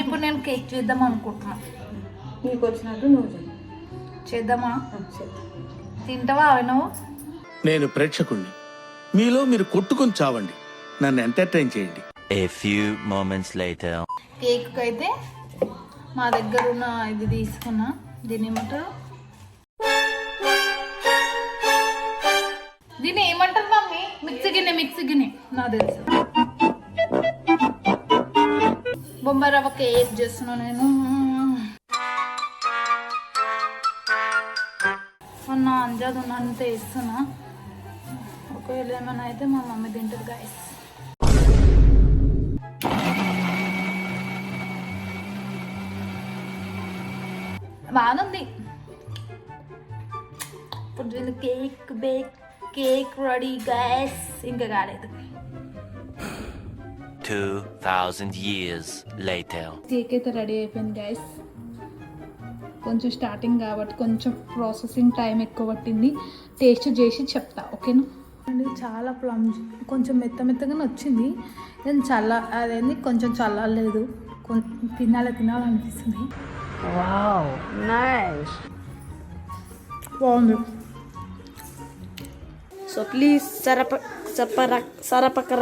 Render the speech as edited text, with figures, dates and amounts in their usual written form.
ఇప్పుడు నేను కేక్ చేద్దాం అనుకుంటున్నా. నీకు వచ్చినట్టు నువ్వు చేద్దామా? తింటావా నువ్వు? నేను ప్రేక్షకుణ్ణి, మీలో మీరు కొట్టుకొని చావండి, నన్ను ఎంటర్టైన్ చేయండి. A few moments later. Cake అయితే మా దగ్గర ఉన్న ఇది తీసుకున్నా, దీన్ని ఏమంటారు, దీన్ని ఏమంటారు మమ్మీ? మిక్సీ గిన్నె నాకు తెలుసు. బొంబాయి రవ్వ కేక్ చేస్తున్నా నేను. మొన్న అంజాదు అంతే ఇస్తున్నా, ఒకవేళ ఏమైనా అయితే మా మమ్మీ తింటుంది గాయస్. బాగుంది. ఇప్పుడు కేక్ రెడీ గాయస్. ఇంకా కాలేదు. 2000 years later. కేక్ అయితే రెడీ అయిపోయింది గైస్. కొంచెం స్టార్టింగ్ కాబట్టి కొంచెం ప్రాసెసింగ్ టైం ఎక్కువ పట్టింది. టేస్ట్ చేసి చెప్తా, ఓకేనా అండి. చాలా కొంచెం మెత్తగానే వచ్చింది. నేను అదేంది కొంచెం చల్లలేదు, తినాలనిపిస్తుంది. Wow nice. బాగుంది. So please సరపకర